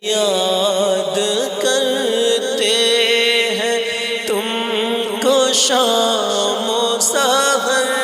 یاد کرتے ہیں تم کو شام و سحر۔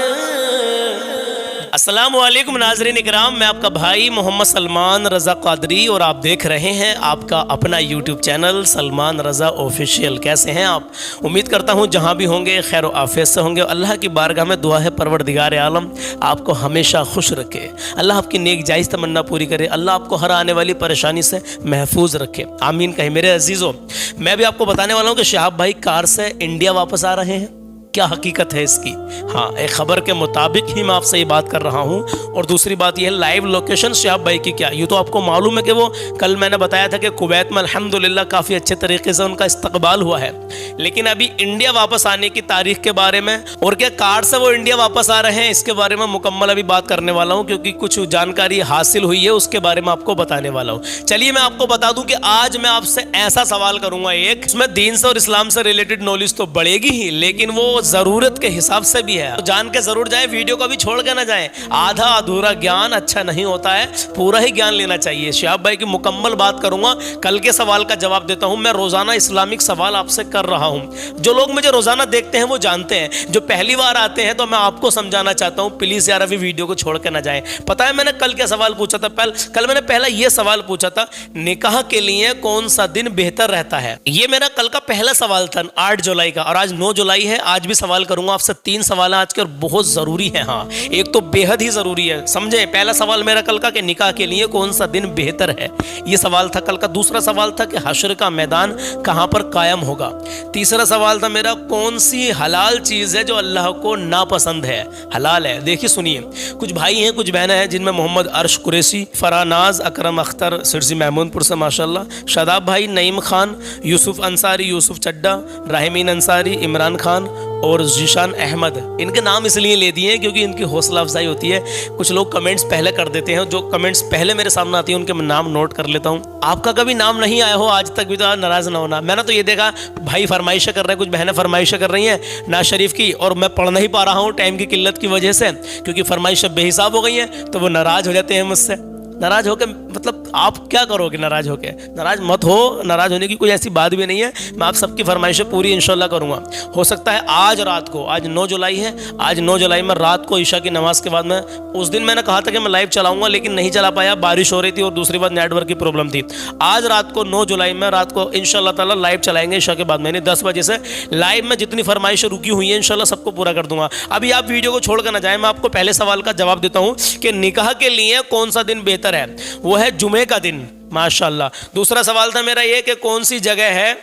السلام علیکم ناظرین اکرام، میں آپ کا بھائی محمد سلمان رضا قادری اور آپ دیکھ رہے ہیں آپ کا اپنا یوٹیوب چینل سلمان رضا آفیشیل۔ کیسے ہیں آپ؟ امید کرتا ہوں جہاں بھی ہوں گے خیر و عافیت سے ہوں گے۔ اللہ کی بارگاہ میں دعا ہے پروردگار عالم آپ کو ہمیشہ خوش رکھے، اللہ آپ کی نیک جائز تمنا پوری کرے، اللہ آپ کو ہر آنے والی پریشانی سے محفوظ رکھے، آمین کہیں۔ میرے عزیزوں، میں بھی آپ کو بتانے والا ہوں کہ شہاب بھائی کار سے انڈیا واپس آ رہے ہیں۔ کیا حقیقت ہے اس کی؟ ہاں، ایک خبر کے مطابق ہی میں آپ سے یہ بات کر رہا ہوں۔ اور دوسری بات یہ ہے لائیو لوکیشن شہاب بھائی کی کیا، یہ تو آپ کو معلوم ہے کہ وہ کل میں نے بتایا تھا کہ کویت میں الحمدللہ کافی اچھے طریقے سے ان کا استقبال ہوا ہے، لیکن ابھی انڈیا واپس آنے کی تاریخ کے بارے میں اور کیا کار سے وہ انڈیا واپس آ رہے ہیں اس کے بارے میں مکمل ابھی بات کرنے والا ہوں، کیونکہ کچھ جانکاری حاصل ہوئی ہے اس کے بارے میں آپ کو بتانے والا ہوں۔ چلیے میں آپ کو بتا دوں کہ آج میں آپ سے ایسا سوال کروں گا، ایک اس میں دین سے اور اسلام سے ریلیٹڈ نالج تو بڑھے گی ہی، لیکن وہ ضرورت کے حساب سے بھی ہے، جان کے ضرور جائیں، ویڈیو کو بھی چھوڑ کے نہ جائیں۔ آدھا ادھورا گیان اچھا نہیں ہوتا ہے، پورا ہی گیان لینا چاہیے۔ شہاب بھائی کی مکمل بات کروں گا، کل کے سوال کا جواب دیتا ہوں۔ میں روزانہ اسلامک سوال آپ سے کر رہا ہوں، جو لوگ مجھے روزانہ دیکھتے ہیں وہ جانتے ہیں، جو پہلی بار آتے ہیں تو میں آپ کو سمجھانا چاہتا ہوں، پلیز یار ابھی ویڈیو کو چھوڑ کے نہ جائیں۔ پتہ ہے میں نے کل کیا سوال پوچھا تھا؟ کل میں نے پہلا یہ سوال پوچھا تھا، نکاح کے لیے کون سا دن بہتر رہتا ہے؟ یہ میرا کل کا پہلا سوال تھا 8 جولائی کا، اور آج 9 جولائی ہے۔ آج بھی سوال کروں گا آپ سے، 3 سوال آج کے اور بہت ضروری ہیں۔ ہاں، ایک تو بے حد ہی ضروری ہے، سمجھیں۔ پہلا سوال میرا کل کا کہ نکاح کے لیے کون سا دن بہتر ہے، یہ سوال تھا کل کا۔ دوسرا سوال تھا کہ حشر کا میدان کہاں پر قائم ہوگا۔ تیسرا سوال تھا میرا کون سی حلال چیز ہے جو اللہ کو ناپسند ہے، حلال ہے۔ دیکھیے سنیے، کچھ بھائی ہیں کچھ بہنیں ہیں جن میں محمد عرش قریشی، فراناز، اکرم اختر سرسی محمود پور سے ماشاءاللہ، شاداب بھائی، نعیم خان، یوسف انصاری، یوسف چڈا، راہمین انصاری، عمران خان اور ذیشان احمد۔ ان کے نام اس لیے لے دیے ہیں کیونکہ ان کی حوصلہ افزائی ہوتی ہے۔ کچھ لوگ کمنٹس پہلے کر دیتے ہیں، جو کمنٹس پہلے میرے سامنے آتی ہیں ان کے میں نام نوٹ کر لیتا ہوں۔ آپ کا کبھی نام نہیں آیا ہو آج تک بھی تو ناراض نہ ہونا۔ میں نے تو یہ دیکھا بھائی فرمائشیں کر رہے ہیں، کچھ بہنیں فرمائشیں کر رہی ہیں ناز شریف کی، اور میں پڑھ نہیں پا رہا ہوں ٹائم کی قلت کی وجہ سے، کیونکہ فرمائشیں بے حساب ہو گئی ہیں، تو وہ ناراض ہو جاتے ہیں مجھ سے۔ ناراض ہو کے مطلب آپ کیا کرو گے؟ ناراض ہو کے ناراض مت ہو، ناراض ہونے کی کوئی ایسی بات بھی نہیں ہے۔ میں آپ سب کی فرمائشیں پوری انشاءاللہ کروں گا۔ ہو سکتا ہے آج رات کو، آج 9 جولائی ہے، آج 9 جولائی میں رات کو عشاء کی نماز کے بعد میں، اس دن میں نے کہا تھا کہ میں لائیو چلاؤں گا لیکن نہیں چلا پایا، بارش ہو رہی تھی اور دوسری بات نیٹ ورک کی پرابلم تھی۔ آج رات کو 9 جولائی میں رات کو انشاءاللہ تعالی لائیو چلائیں گے عشاء کے بعد میں، یعنی 10 بجے سے لائیو میں جتنی فرمائشیں رکی ہوئی ہیں انشاءاللہ سب کو پورا کر دوں گا۔ ابھی آپ ویڈیو کو چھوڑ کر نہ جائیں، میں آپ کو پہلے سوال کا جواب دیتا ہوں کہ نکاح کے لیے کون سا دن بہتر ہے، وہ ہے جمعے کا دن ماشاءاللہ۔ دوسرا سوال تھا میرا یہ کہ کون سی جگہ ہے،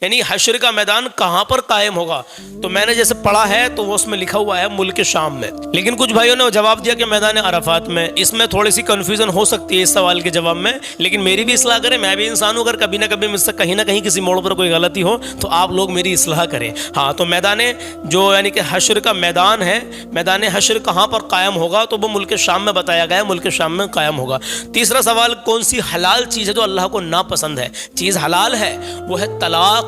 یعنی حشر کا میدان کہاں پر قائم ہوگا، تو میں نے جیسے پڑھا ہے تو وہ اس میں لکھا ہوا ہے ملک شام میں، لیکن کچھ بھائیوں نے جواب دیا کہ میدان عرفات میں۔ اس میں تھوڑی سی کنفیوژن ہو سکتی ہے اس سوال کے جواب میں، لیکن میری بھی اصلاح کریں، میں بھی انسان ہوں، اگر کبھی نہ کبھی مجھ سے کہیں نہ کہیں کسی موڑ پر کوئی غلطی ہو تو آپ لوگ میری اصلاح کریں۔ ہاں، تو میدان جو یعنی کہ حشر کا میدان ہے، میدان حشر کہاں پر قائم ہوگا تو وہ ملک شام میں بتایا گیا ہے، ملک شام میں قائم ہوگا۔ تیسرا سوال کون سی حلال چیز ہے جو اللہ کو ناپسند ہے؟ چیز حلال ہے، وہ ہے طلاق۔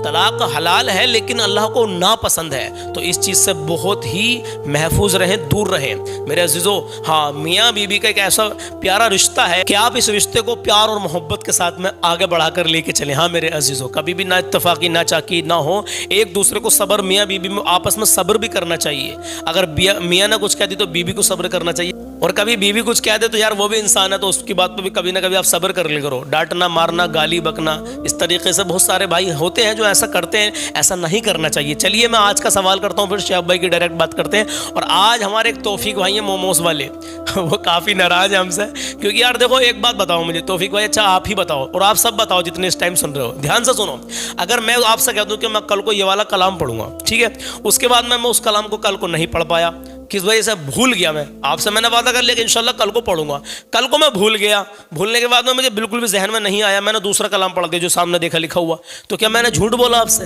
طلاق حلال ہے لیکن اللہ کو ناپسند ہے، تو اس چیز سے بہت ہی محفوظ رہیں، دور رہیں میرے عزیزو۔ ہاں، میاں بیوی کا ایک ایسا پیارا رشتہ ہے کہ آپ اس رشتے کو پیار اور محبت کے ساتھ میں آگے بڑھا کر لے کے چلیں۔ ہاں میرے عزیزو، کبھی بھی نہ اتفاقی نہ چاکی نہ ہو، ایک دوسرے کو صبر، میاں بیوی میں آپس میں صبر بھی کرنا چاہیے۔ اگر میاں نے کچھ کہہ دی تو بیوی کو صبر کرنا چاہیے، اور کبھی بیوی کچھ کہہ دے تو یار وہ بھی انسان ہے تو اس کی بات پہ بھی کبھی نہ کبھی آپ صبر کر لیا کرو، ڈانٹنا، مارنا، گالی بکنا، اس طریقے سے بہت سارے بھائی ہوتے ہیں جو ایسا کرتے ہیں، ایسا نہیں کرنا چاہیے۔ چلیے میں آج کا سوال کرتا ہوں، پھر شہاب بھائی کی ڈائریکٹ بات کرتے ہیں۔ اور آج ہمارے ایک توفیق بھائی ہیں موموز والے، وہ کافی ناراض ہیں ہم سے، کیونکہ یار دیکھو ایک بات بتاؤ مجھے توفیق بھائی، اچھا آپ ہی بتاؤ اور آپ سب بتاؤ جتنے اس ٹائم سن رہے ہو، دھیان سے سنو۔ اگر میں آپ سے کہہ دوں کہ میں کل کو یہ والا کلام پڑھوں گا، ٹھیک ہے، اس کے بعد میں اس کلام کو کل کو نہیں پڑھ پایا، کس وجہ سے بھول گیا، میں آپ سے میں نے وعدہ کر لیا کہ انشاءاللہ کل کو پڑھوں گا، کل کو میں بھول گیا، بھولنے کے بعد میں مجھے بالکل بھی ذہن میں نہیں آیا، میں نے دوسرا کلام پڑھ دیا جو سامنے دیکھا لکھا ہوا، تو کیا میں نے جھوٹ بولا آپ سے؟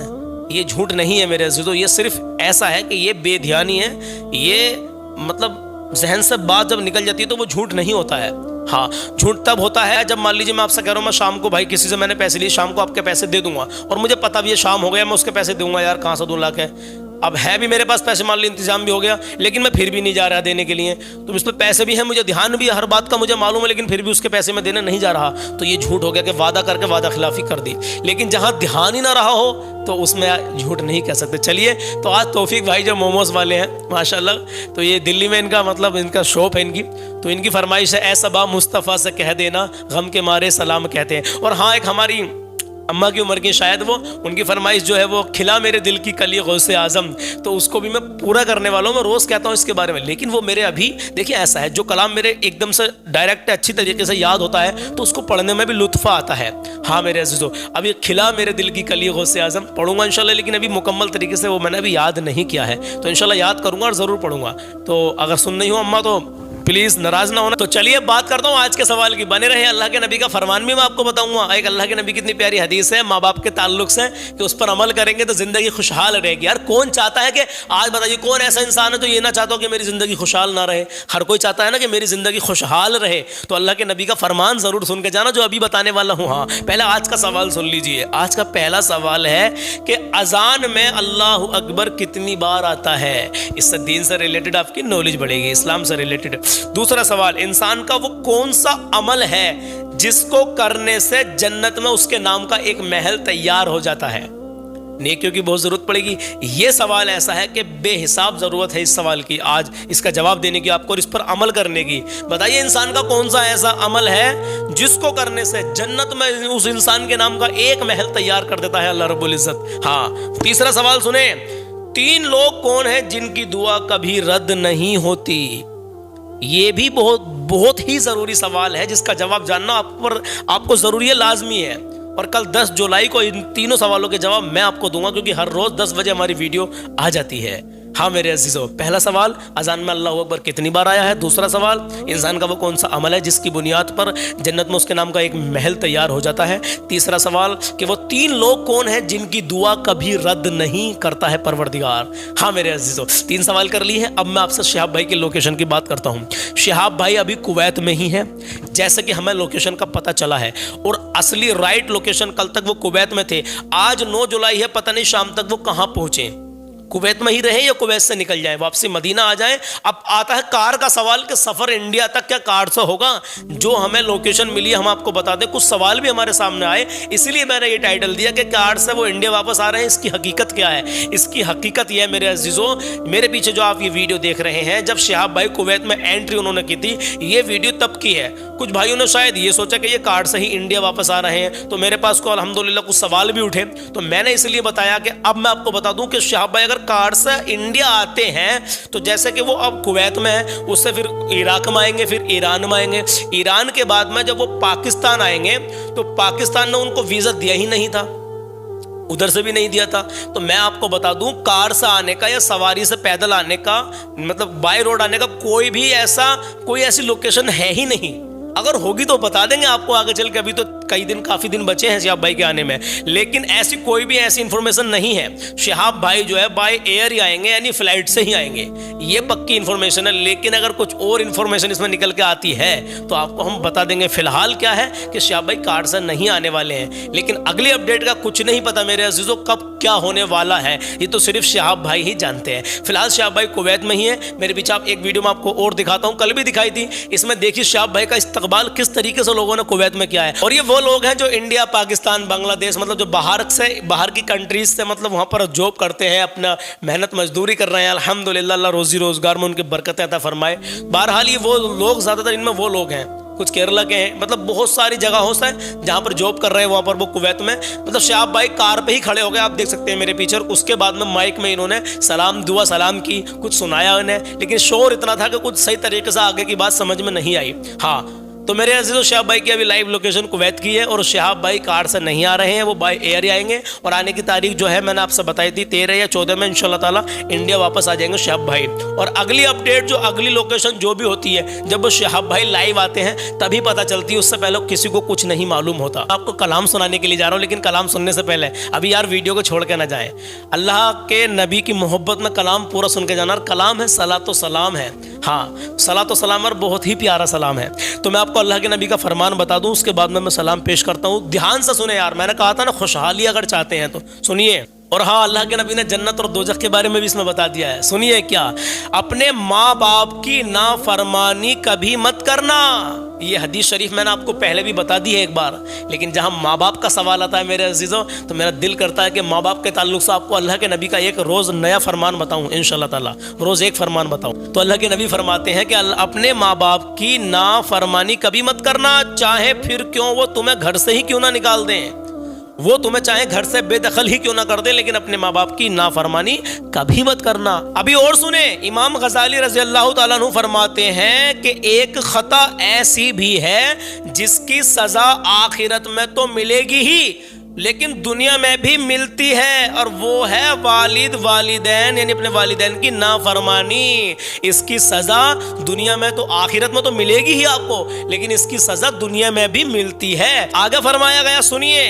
یہ جھوٹ نہیں ہے میرے عزیزو، یہ صرف ایسا ہے کہ یہ بے دھیانی ہے، یہ مطلب ذہن سے بات جب نکل جاتی ہے تو وہ جھوٹ نہیں ہوتا ہے۔ ہاں، جھوٹ تب ہوتا ہے جب مان لیجیے میں آپ سے کہہ رہا ہوں میں شام کو بھائی کسی سے میں نے پیسے لیے، شام کو آپ کے پیسے دے دوں گا، اور مجھے پتہ بھی ہے شام ہو گیا میں اس کے پیسے دوں گا، یار کہاں سے دوں لا کے، اب ہے بھی میرے پاس پیسے، مان لی انتظام بھی ہو گیا، لیکن میں پھر بھی نہیں جا رہا دینے کے لیے، تو اس پہ پیسے بھی ہیں، مجھے دھیان بھی ہے، ہر بات کا مجھے معلوم ہے، لیکن پھر بھی اس کے پیسے میں دینے نہیں جا رہا، تو یہ جھوٹ ہو گیا کہ وعدہ کر کے وعدہ خلافی کر دی۔ لیکن جہاں دھیان ہی نہ رہا ہو تو اس میں جھوٹ نہیں کہہ سکتے۔ چلیے، تو آج توفیق بھائی جو موموز والے ہیں ماشاءاللہ، تو یہ دلی میں ان کا مطلب ان کا شاپ ہے ان کی، تو ان کی فرمائش ہے اے صبا مصطفیٰ سے کہہ دینا غم کے مارے سلام کہتے ہیں۔ اور ہاں، ایک ہماری اماں کی عمر کی شاید وہ، ان کی فرمائش جو ہے وہ کھلا میرے دل کی کلی غوث اعظم، تو اس کو بھی میں پورا کرنے والا ہوں، میں روز کہتا ہوں اس کے بارے میں، لیکن وہ میرے ابھی دیکھیں ایسا ہے جو کلام میرے ایک دم سے ڈائریکٹ اچھی طریقے سے یاد ہوتا ہے تو اس کو پڑھنے میں بھی لطف آتا ہے۔ ہاں میرے عزیزو، اب یہ کھلا میرے دل کی کلی غوث اعظم پڑھوں گا انشاءاللہ، لیکن ابھی مکمل طریقے سے وہ میں نے ابھی یاد نہیں کیا ہے، تو انشاءاللہ یاد کروں گا اور ضرور پڑھوں گا، تو اگر سن نہیں ہو اماں تو پلیز ناراض نہ ہونا۔ تو چلیے بات کرتا ہوں آج کے سوال کی، بنے رہے۔ اللہ کے نبی کا فرمان بھی میں آپ کو بتاؤں گا، ایک اللہ کے نبی کی اتنی پیاری حدیث ہے ماں باپ کے تعلق سے کہ اس پر عمل کریں گے تو زندگی خوشحال رہے گی۔ یار کون چاہتا ہے کہ آج بتائیے کون ایسا انسان ہے تو یہ نہ چاہتا ہو کہ میری زندگی خوشحال نہ رہے؟ ہر کوئی چاہتا ہے نا کہ میری زندگی خوشحال رہے، تو اللہ کے نبی کا فرمان ضرور سن کے جانا جو ابھی بتانے والا ہوں۔ ہاں، پہلے آج کا سوال سن لیجئے۔ آج کا پہلا سوال ہے کہ اذان میں اللہ اکبر کتنی بار آتا ہے؟ اس سے دین سے ریلیٹڈ آپ کی نالج بڑھے گی، اسلام سے ریلیٹڈ۔ دوسرا سوال، انسان کا وہ کون سا عمل ہے جس کو کرنے سے جنت میں اس کے نام کا ایک محل تیار ہو جاتا ہے؟ نیکیوں کی بہت ضرورت پڑے گی۔ یہ سوال ایسا ہے کہ بے حساب ضرورت ہے اس سوال کی، آج اس کا جواب دینے کی آپ کو اور اس پر عمل کرنے کی۔ بتائیے انسان کا کون سا ایسا عمل ہے جس کو کرنے سے جنت میں اس انسان کے نام کا ایک محل تیار کر دیتا ہے اللہ رب العزت؟ ہاں، تیسرا سوال سنیں، 3 لوگ کون ہیں جن کی دعا کبھی رد نہیں ہوتی؟ یہ بھی بہت ہی ضروری سوال ہے جس کا جواب جاننا آپ کو ضروری ہے، لازمی ہے، اور کل 10 جولائی کو ان تینوں سوالوں کے جواب میں آپ کو دوں گا، کیونکہ ہر روز 10 بجے ہماری ویڈیو آ جاتی ہے۔ ہاں میرے عزیزو، پہلا سوال اذان میں اللہ اکبر کتنی بار آیا ہے؟ دوسرا سوال انسان کا وہ کون سا عمل ہے جس کی بنیاد پر جنت میں اس کے نام کا ایک محل تیار ہو جاتا ہے؟ تیسرا سوال کہ وہ 3 لوگ کون ہیں جن کی دعا کبھی رد نہیں کرتا ہے پروردگار؟ ہاں میرے عزیزو، 3 سوال کر لی ہے۔ اب میں آپ سے شہاب بھائی کی لوکیشن کی بات کرتا ہوں۔ شہاب بھائی ابھی کویت میں ہی ہیں، جیسے کہ ہمیں لوکیشن کا پتہ چلا ہے، اور اصلی رائٹ لوکیشن کل تک وہ کویت میں تھے، آج 9 جولائی ہے، پتہ نہیں شام تک وہ کہاں پہنچے، کویت میں ہی رہیں یا کویت سے نکل جائیں، واپسی مدینہ آ جائیں۔ اب آتا ہے کار کا سوال کہ سفر انڈیا تک کیا کار سے ہوگا؟ جو ہمیں لوکیشن ملی ہم آپ کو بتا دیں، کچھ سوال بھی ہمارے سامنے آئے، اسی لیے میں نے یہ ٹائٹل دیا کہ کار سے وہ انڈیا واپس آ رہے ہیں۔ اس کی حقیقت کیا ہے؟ اس کی حقیقت یہ ہے میرے عزیزوں، میرے پیچھے جو آپ یہ ویڈیو دیکھ رہے ہیں، جب شہاب بھائی کویت میں انٹری انہوں نے کی تھی، یہ ویڈیو تب کی ہے۔ کچھ بھائیوں نے شاید یہ سوچا کہ یہ کار سے ہی انڈیا واپس آ رہے ہیں، تو میرے پاس کو الحمدللہ کچھ سوال بھی اٹھے، تو میں نے اس لیے بتایا کہ اب میں آپ کو بتا دوں کہ شہاب بھائی اگر کار سے انڈیا آتے ہیں تو جیسے کہ وہ اب کویت میں ہیں، اس سے پھر عراق میں آئیں گے، پھر ایران میں آئیں گے، ایران کے بعد میں جب وہ پاکستان آئیں گے تو پاکستان نے ان کو ویزا دیا ہی نہیں تھا، ادھر سے بھی نہیں دیا تھا۔ تو میں آپ کو بتا دوں کار سے آنے کا یا سواری سے پیدل آنے کا، مطلب بائی روڈ آنے کا کوئی ایسی لوکیشن ہے ہی نہیں۔ اگر ہوگی تو بتا دیں گے آپ کو آگے چل کے، ابھی تو کافی دن بچے ہیں شہاب بھائی کے آنے میں، لیکن کوئی بھی ایسی انفارمیشن نہیں ہے۔ شہاب بھائی جو ہے بائی ایئر ہی آئیں گے، یعنی فلائٹ سے ہی آئیں گے، یہ پکی انفارمیشن ہے۔ لیکن اگر کچھ اور انفارمیشن اس میں نکل کے آتی ہے تو آپ کو ہم بتا دیں گے۔ فی الحال کیا ہے کہ شہاب بھائی کار سے نہیں آنے والے ہیں، لیکن اگلی اپڈیٹ کا کچھ نہیں پتا میرے عزیزوں، کب کیا ہونے والا ہے یہ تو صرف شہاب بھائی ہی جانتے ہیں۔ فی الحال شہاب بھائی کویت میں ہی ہیں، میرے پیچھے آپ ایک ویڈیو میں آپ کو اور دکھاتا ہوں، کل بھی دکھائی تھی، اس میں دیکھیے شہاب بھائی کا استقبال کس طریقے سے لوگوں نے کویت میں کیا ہے۔ اور یہ وہ لوگ ہیں جو انڈیا، پاکستان، بنگلہ دیش، مطلب جو باہر کی کنٹریز سے مطلب وہاں پر جاب کرتے ہیں، اپنا محنت مزدوری کر رہے ہیں، الحمدللہ اللہ روزی روزگار میں ان کے برکتیں عطا فرمائے۔ بہرحال یہ وہ لوگ، زیادہ تر ان میں وہ لوگ ہیں، کچھ کیرلا کے ہیں، مطلب بہت ساری جگہوں سے جہاں پر جاب کر رہے ہیں وہاں پر وہ کویت میں، مطلب شہاب بھائی کار پہ ہی کھڑے ہو گئے، آپ دیکھ سکتے ہیں میرے پیچھے، اور اس کے بعد میں مائک میں انہوں نے دعا سلام کی، کچھ سنایا انہیں، لیکن شور اتنا تھا کہ کچھ صحیح طریقے سے آگے کی بات سمجھ میں نہیں آئی۔ ہاں، تو میرے عزیزو شہاب بھائی کی ابھی لائیو لوکیشن کویت کی ہے، اور شہاب بھائی کار سے نہیں آ رہے ہیں، وہ بائی ایئر ہی آئیں گے، اور آنے کی تاریخ جو ہے میں نے آپ سے بتائی تھی 13 یا 14 میں انشاءاللہ تعالیٰ انڈیا واپس آ جائیں گے شہاب بھائی۔ اور اگلی اپڈیٹ جو اگلی لوکیشن جو بھی ہوتی ہے، جب وہ شہاب بھائی لائیو آتے ہیں تبھی پتہ چلتی ہے، اس سے پہلے کسی کو کچھ نہیں معلوم ہوتا۔ آپ کو کلام سنانے کے لیے جا رہا ہوں، لیکن کلام سننے سے پہلے ابھی یار ویڈیو کو چھوڑ کے نہ جائیں، اللہ کے نبی کی محبت میں کلام پورا سن کے جانا، اور کلام ہے صلاۃ و سلام ہے، ہاں صلاۃ و سلام، اور بہت ہی پیارا سلام ہے۔ تو میں آپ کو اللہ کے نبی کا فرمان بتا دوں، اس کے بعد میں سلام پیش کرتا ہوں، دھیان سے سنیں یار، میں نے کہا تھا نا خوشحالی اگر چاہتے ہیں تو سنیے۔ اور ہاں اللہ کے نبی نے جنت اور دوزخ کے بارے میں بھی اس میں بتا دیا ہے. سنیے کیا, اپنے ماں باپ کی نافرمانی کبھی مت کرنا. یہ حدیث شریف میں نے آپ کو پہلے بھی بتا دی ہے ایک بار, لیکن جہاں ماں باپ کا سوال آتا ہے میرے عزیزوں, تو میرا دل کرتا ہے کہ ماں باپ کے تعلق سے آپ کو اللہ کے نبی کا ایک روز نیا فرمان بتاؤں انشاءاللہ تعالی, روز ایک فرمان بتاؤں. تو اللہ کے نبی فرماتے ہیں کہ اپنے ماں باپ کی نافرمانی کبھی مت کرنا, چاہے پھر کیوں وہ تمہیں گھر سے ہی کیوں نہ نکال دیں, وہ تمہیں چاہے گھر سے بے دخل ہی کیوں نہ کر دیں, لیکن اپنے ماں باپ کی نافرمانی کبھی مت کرنا. ابھی اور سنیں, امام غزالی رضی اللہ تعالیٰ عنہ فرماتے ہیں کہ ایک خطا ایسی بھی ہے جس کی سزا آخرت میں تو ملے گی ہی لیکن دنیا میں بھی ملتی ہے, اور وہ ہے والدین یعنی اپنے والدین کی نافرمانی. اس کی سزا دنیا میں تو آخرت میں تو ملے گی ہی آپ کو, لیکن اس کی سزا دنیا میں بھی ملتی ہے. آگے فرمایا گیا, سنیے,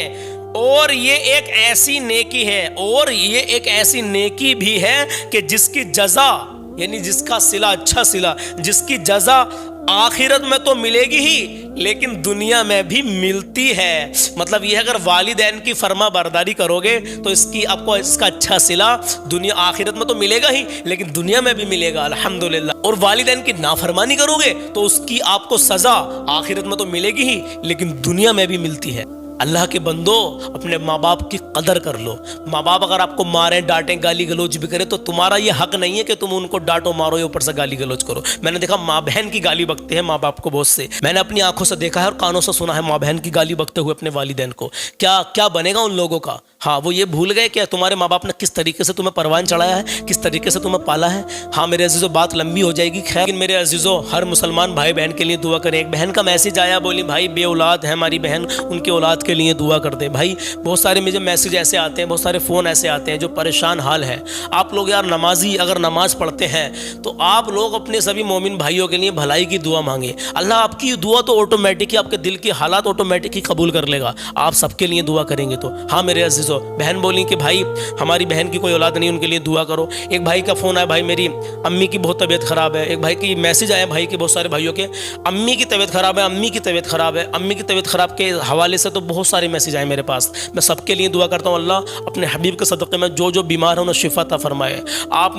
اور یہ ایک ایسی نیکی ہے, اور یہ ایک ایسی نیکی بھی ہے کہ جس کی جزا یعنی جس کا صلہ, اچھا صلہ, جس کی جزا آخرت میں تو ملے گی ہی لیکن دنیا میں بھی ملتی ہے. مطلب یہ ہے اگر والدین کی فرما برداری کرو گے تو اس کی آپ کو اس کا اچھا صلہ دنیا آخرت میں تو ملے گا ہی لیکن دنیا میں بھی ملے گا الحمدللہ. اور والدین کی نافرمانی کرو گے تو اس کی آپ کو سزا آخرت میں تو ملے گی ہی لیکن دنیا میں بھی ملتی ہے. اللہ کے بندو, اپنے ماں باپ کی قدر کر لو. ماں باپ اگر آپ کو ماریں, ڈانٹیں, گالی گلوچ بھی کرے تو تمہارا یہ حق نہیں ہے کہ تم ان کو ڈانٹو مارو یا اوپر سے گالی گلوچ کرو. میں نے دیکھا ماں بہن کی گالی بکتے ہیں ماں باپ کو بہت سے, میں نے اپنی آنکھوں سے دیکھا ہے اور کانوں سے سنا ہے ماں بہن کی گالی بکتے ہوئے اپنے والدین کو. کیا بنے گا ان لوگوں کا؟ ہاں, وہ یہ بھول گئے کہ تمہارے ماں باپ نے کس طریقے سے تمہیں پروان چڑھایا ہے, کس طریقے سے تمہیں پالا ہے. ہاں میرے عزیزو, بات لمبی ہو جائے گی, خیر, لیکن میرے عزیزو ہر مسلمان بھائی بہن کے لیے دعا کریں. ایک بہن کا میسج آیا, بولی بھائی بے اولاد ہے ہماری بہن, ان کے اولاد کے لیے دعا کر دیں. بھائی بہت سارے مجھے میسج ایسے آتے ہیں, بہت سارے فون ایسے آتے ہیں جو پریشان حال ہے. آپ لوگ یار نمازی اگر نماز پڑھتے ہیں تو آپ لوگ اپنے سبھی مومن بھائیوں کے لیے بھلائی کی دعا مانگیں. اللہ آپ کی دعا تو آٹومیٹک ہی, آپ کے دل کے حالات آٹومیٹک ہی قبول کر لے گا آپ سب کے لیے دعا کریں گے تو. ہاں میرے عزیزو, بہن بولی کہ بھائی ہماری بہن کی کوئی اولاد نہیں, ان کے لیے دعا کرو. ایک بھائی کا فون آیا, بھائی میری امی کی بہت طبیعت خراب ہے. ایک بھائی کی میسج آیا, بھائی کے بہت سارے بھائیوں کے امی کی طبیعت خراب ہے, امی کی طبیعت خراب ہے. امی کی طبیعت خراب کے حوالے سے تو بہت سارے میسج آئے میرے پاس. میں سب کے لیے دعا کرتا ہوں اللہ اپنے حبیب کے صدقے میں جو بیمار ہیں انہیں شفا عطا فرمائے. آپ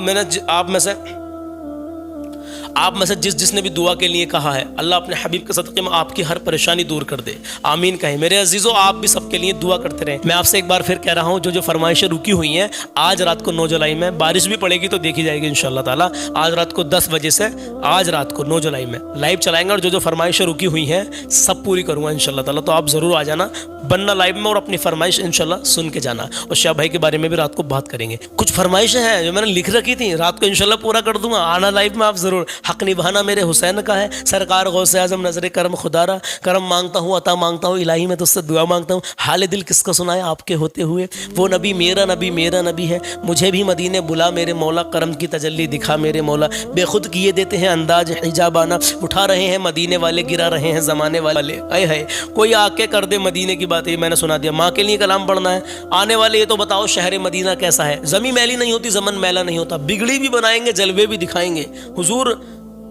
میں سے جس نے بھی دعا کے لیے کہا ہے اللہ اپنے حبیب کے صدقے میں آپ کی ہر پریشانی دور کر دے, آمین کہیں. میرے عزیزو, آپ بھی سب کے لیے دعا کرتے رہیں. میں آپ سے ایک بار پھر کہہ رہا ہوں, جو فرمائشیں رکی ہوئی ہیں, آج رات کو 9 جولائی میں بارش بھی پڑے گی تو دیکھی جائے گی انشاءاللہ تعالیٰ. آج رات کو 10 بجے سے آج رات کو 9 جولائی میں لائیو چلائیں گے, اور جو فرمائشیں رکی ہوئی ہیں سب پوری کروں گا انشاءاللہ تعالیٰ. تو آپ ضرور آ جانا, بننا لائیو میں, اور اپنی فرمائش انشاءاللہ سن کے جانا. اور شاہ بھائی کے بارے میں بھی رات کو بات کریں گے. کچھ فرمائشیں ہیں جو میں نے لکھ رکھی تھیں, رات کو انشاءاللہ پورا کر دوں گا. آنا لائیو میں آپ ضرور. حق نبھانا میرے حسین کا ہے, سرکار غوث اعظم نظر کرم خدا را, کرم مانگتا ہوں عطا مانگتا ہوں الہی میں تو اس سے دعا مانگتا ہوں. حال دل کس کو سنائے آپ کے ہوتے ہوئے, وہ نبی میرا نبی ہے, مجھے بھی مدینے بلا میرے مولا, کرم کی تجلی دکھا میرے مولا. بے خود کیے دیتے ہیں انداز حجابانہ, اٹھا رہے ہیں مدینے والے, گرا رہے ہیں زمانے والے. اے ہے کوئی آ کے کر دے مدینے کی بات, یہ میں نے سنا دیا. ماں کے لیے کلام پڑھنا ہے. آنے والے یہ تو بتاؤ شہر مدینہ کیسا ہے. زمین میلی نہیں ہوتی, زمن میلا نہیں ہوتا. بگڑی بھی بنائیں گے, جلوے بھی دکھائیں گے.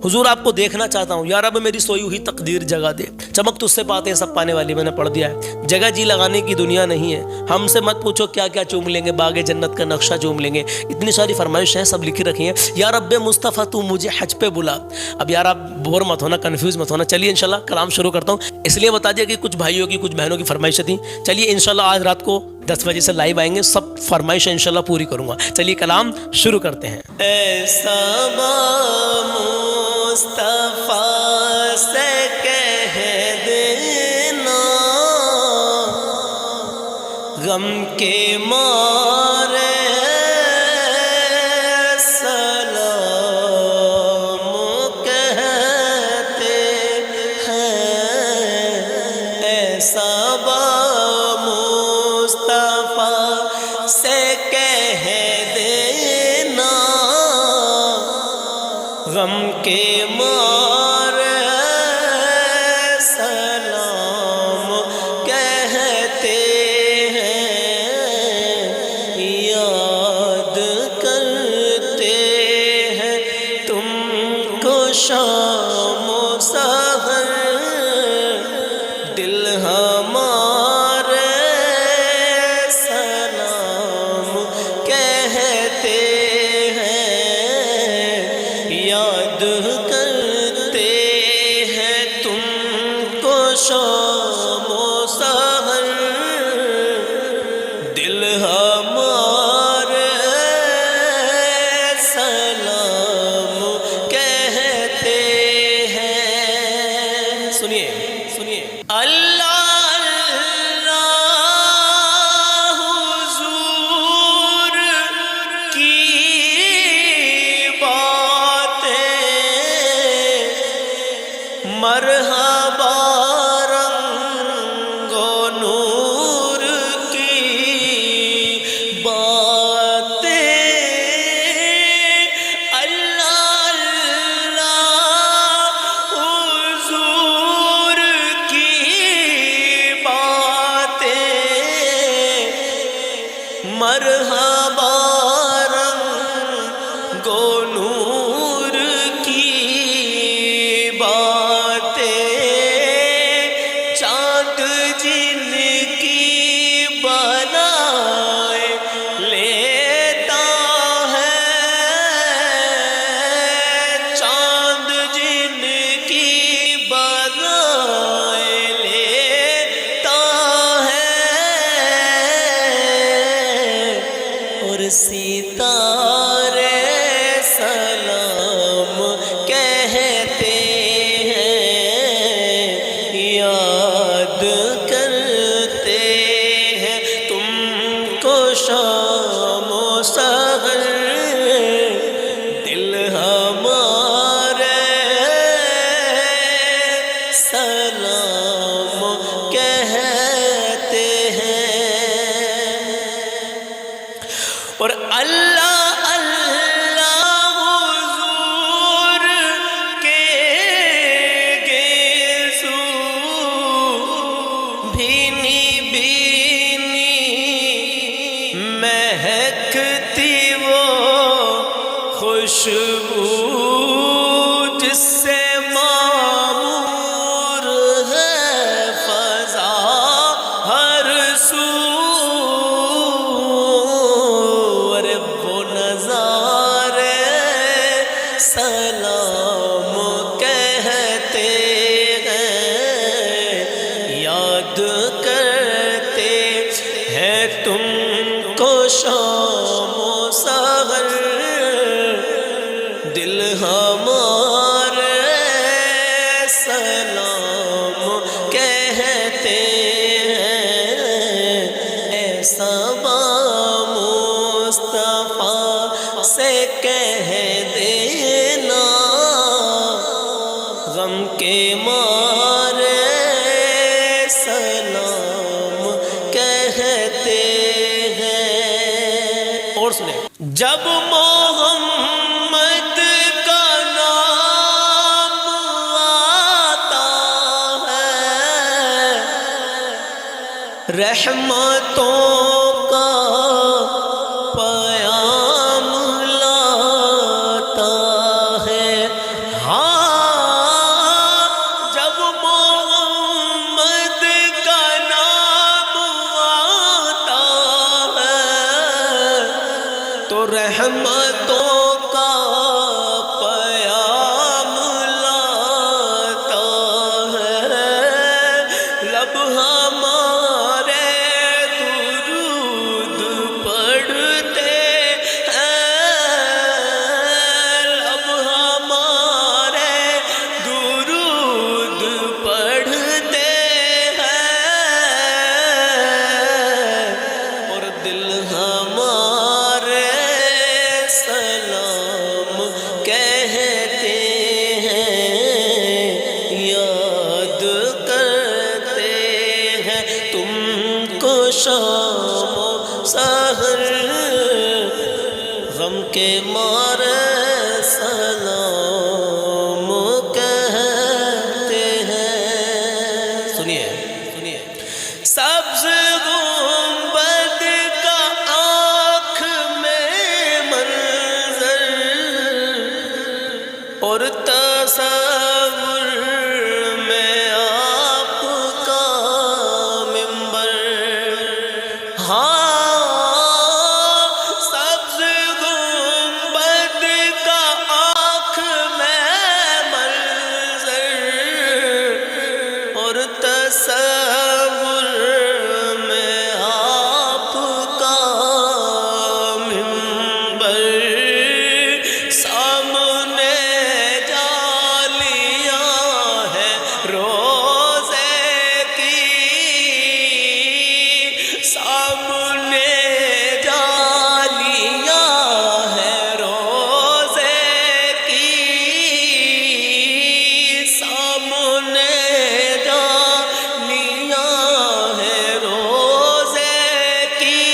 حضور آپ کو دیکھنا چاہتا ہوں, یا رب میری سوئی ہوئی تقدیر جگہ دے. چمک تجھ سے پاتے ہیں سب پانے والی, میں نے پڑھ دیا ہے. جگہ جی لگانے کی دنیا نہیں ہے, ہم سے مت پوچھو کیا کیا چوم لیں گے, باغ جنت کا نقشہ چوم لیں گے. اتنی ساری فرمائش ہیں, سب لکھی رکھی ہیں. یا رب مصطفیٰ تو مجھے حج پہ بلا. اب یار آپ بور مت ہونا, کنفیوز مت ہونا. چلیے انشاءاللہ کلام شروع کرتا ہوں. اس لیے بتا دیا کہ کچھ بھائیوں کی کچھ بہنوں کی فرمائشیں تھیں. چلیے انشاءاللہ آج رات کو 10 بجے سے لائیو آئیں گے, سب فرمائشیں انشاءاللہ پوری کروں گا. چلیے کلام شروع کرتے ہیں. ایسا مصطفیٰ سے کہہ دینا, غم کے مارے سلام کہتے ہیں. ایسا مصطفیٰ سے کہہ دینا, غم کے مارے سلام کہتے ہیں. یاد کرتے ہیں تم کو شام و سحر, دل ہمارے سلام مرحبا رنگو نور کی باتیں، چاند جن کی بنائے لیتا ہے، چاند جن کی بنائے لیتا ہے، اور ستارے سلام کہتے ہیں، یاد کرتے ہیں تم کو شام و سحر، دل ہمارے سلام کہتے ہیں، اور اللہ اللہ حضور کے گیسو بھینی بھینی مہکتی وہ خوشبو جس سے معمور ہے فضا ہر سو، اور وہ نظارے سلام کہتے ہیں، یاد کرتے ہیں تم کو شام و سحر، دل ہمارے سلام کہتے ہیں، ایسا مصطفیٰ سے کہہ دینا، غم کے مارے سلام کہتے ہیں، اور سنیں، جب محمد کا نام آتا ہے، رحمتوں کا پیام لاتا ہے، ہاں جب محمد کا نام آتا ہے تو رحمتوں کا پیام لاتا ہے، لب ہمارے درود پڑھتے ہیں، لب ہمارے درود پڑھتے ہیں، اور دل ہمارے سلام کہتے ہیں، یاد کرتے ہیں تم کو شام و سحر، غم کے مارے سلام کہتے ہیں، سنیے سنیے، سبز گنبد کا آنکھ میں منظر، اور تصور میں آپ کا منبر، ہاں سبز گنبد کا آنکھ میں منظر، اور تصور میں آپ کا منبر، سامنے جالیاں ہے روزے کی، سامنے جالیاں ہے روزے کی، سامنے جالیاں ہے روزے کی،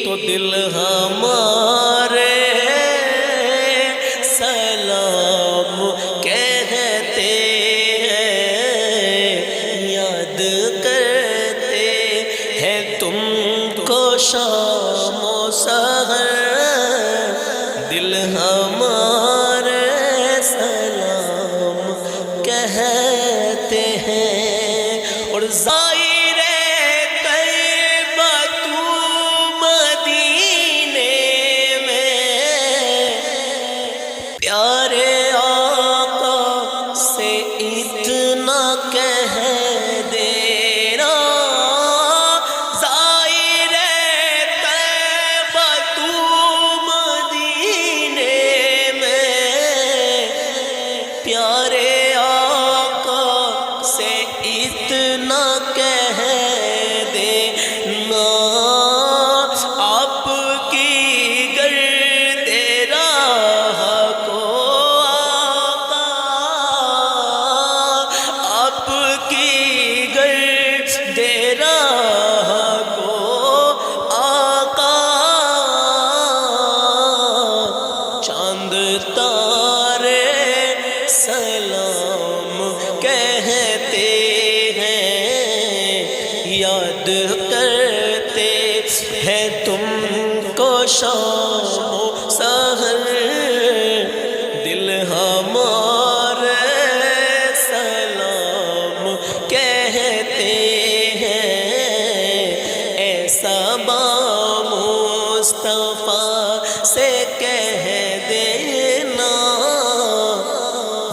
تو دل ہمارے سلام کہتے ہیں، یاد کرتے ہیں شام و سحر دل ہمارے سلام کہتے ہیں، اور زائر طیبہ تو مدینے میں پیارے آقا سے اتنا کہہ دینا، زائر طیبہ تو مدینے میں پیارے آقا سے اتنا کہہ دینا، آپ کی گرد راہ کو آقا، آپ کی گرد راہ کو آقا، چاند تارے سلام کہتے ہیں، یاد کرتے ہیں تم کو شام و سحر دل ہمارے سلام کہتے ہیں، ایسا با مصطفیٰ سے کہہ دینا،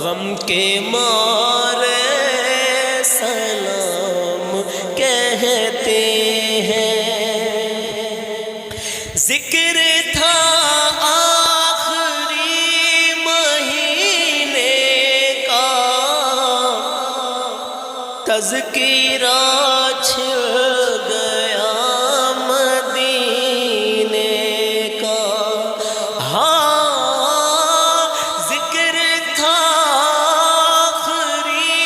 غم کے مارے سلام کہتے ہیں۔ ذکر تھا آخری مہینے کا، تذکرہ چھڑ گیا مدینے کا، ہاں ذکر تھا آخری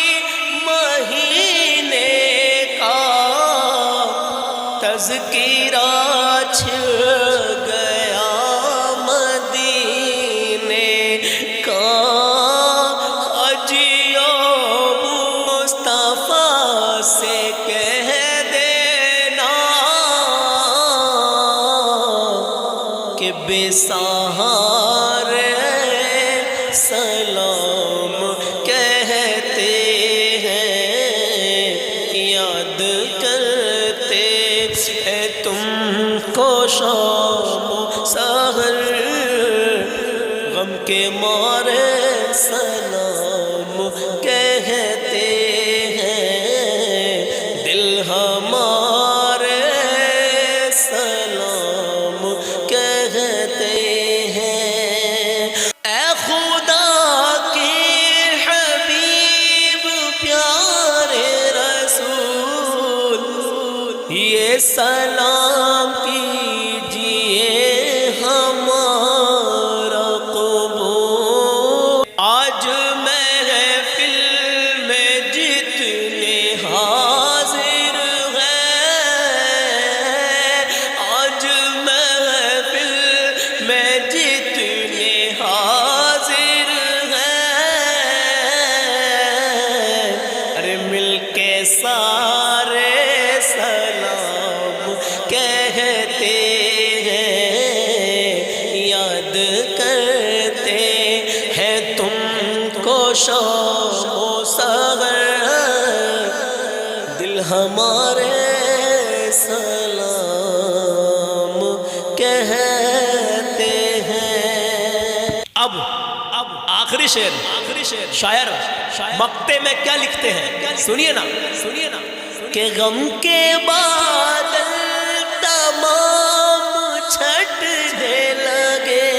مہینے کا، تذکرہ چھڑ گیا مدینے کا، حجیو مصطفیٰ سے کہہ دینا کہ بے سہارے سلام کہتے ہیں، یاد کرتے ہیں تم کو شام و سحر غم کے مارے سلام کہتے ہیں، دل ہمارے سلام کہتے ہیں۔ اے خدا کے حبیب پیارے رسول، یہ سلام کیجئے ہمارا قبول، آج محفل میں جتنے حاضر ہیں، آج محفل میں جتنے حاضر ہیں، ارے مل کے سارے سلام کہتے ہیں، یاد کرتے ہیں تم کو شام و سحر دل ہمارے سلام کہتے ہیں۔ اب آخری شعر شاعر مقطع میں کیا لکھتے ہیں، سنیے نا کہ غم کے بادل تمام چھٹنے لگے،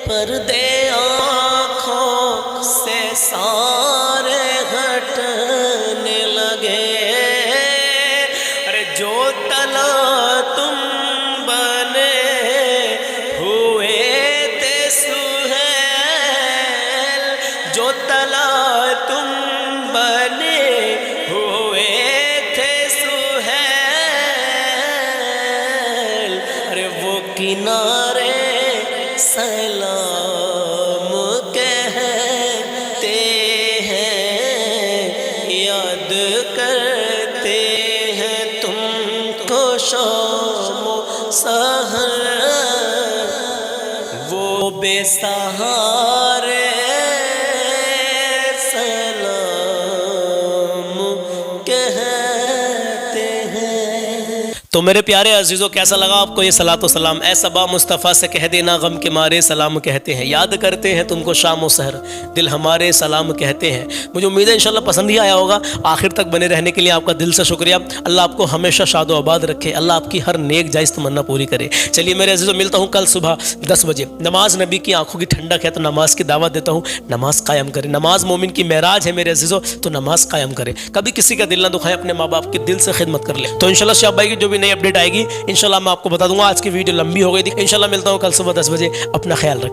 پردے آنکھوں سے سارے ہٹنے لگے، ارے جو تلا تم بنے ہوئے تھے سہیل، جو تلا تم بنے ہوئے تھے سہیل، ارے وہ کنارے سلام کہتے ہیں، یاد کرتے ہیں تم کو شام و سحر وہ بے سہارے سلام کہتے ہیں۔ تو میرے پیارے عزیزو، کیسا لگا آپ کو یہ صلاۃ و سلام؟ اے صبا مصطفیٰ سے کہہ دینا غم کے مارے سلام کہتے ہیں، یاد کرتے ہیں تم کو شام و سحر، دل ہمارے سلام کہتے ہیں۔ مجھے امید ہے انشاءاللہ پسند ہی آیا ہوگا۔ آخر تک بنے رہنے کے لیے آپ کا دل سے شکریہ۔ اللہ آپ کو ہمیشہ شاد و آباد رکھے، اللہ آپ کی ہر نیک جائز تمنا پوری کرے۔ چلیے میرے عزیزو، ملتا ہوں کل صبح 10 بجے۔ نماز نبی کی آنکھوں کی ٹھنڈک ہے تو نماز کی دعوت دیتا ہوں، نماز قائم کریں۔ نماز مومن کی معراج ہے میرے عزیزو، تو نماز قائم کریں۔ کبھی کسی کا دل نہ دکھائیں، اپنے ماں باپ کے دل سے خدمت کر لیں۔ تو انشاءاللہ شاہ بھائی کی جو بھی نئی اپڈیٹ آئے گی انشاءاللہ میں آپ کو بتا دوں گا۔ آج کی ویڈیو لمبی ہو گئی تھی، انشاءاللہ ملتا ہوں کل صبح 10 بجے۔ اپنا خیال رکھیں۔